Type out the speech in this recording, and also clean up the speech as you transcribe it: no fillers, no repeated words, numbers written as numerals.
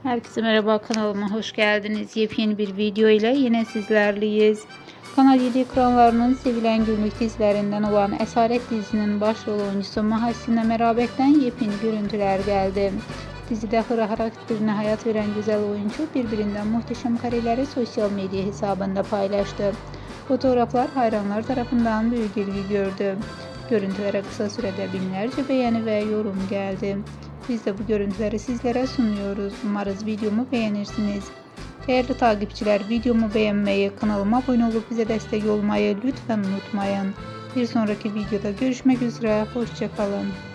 Herkese merhaba, kanalıma hoş geldiniz. Yepyeni bir video ile yine sizlerleyiz. Kanal 7 ekranlarının sevilen günlük dizilerinden olan Esaret dizisinin başrol oyuncusu Mahasine Merabek'ten yepyeni görüntüler geldi. Dizide hıra hareketlerine hayat veren güzel oyuncu birbirinden muhteşem kareleri sosyal medya hesabında paylaştı. Fotoğraflar hayranlar tarafından büyük ilgi gördü. Görüntülere kısa sürede binlerce beğeni ve yorum geldi. Biz de bu görüntüleri sizlere sunuyoruz. Umarız videomu beğenirsiniz. Değerli takipçiler, videomu beğenmeyi, kanalıma abone olup bize destek olmayı lütfen unutmayın. Bir sonraki videoda görüşmek üzere. Hoşça kalın.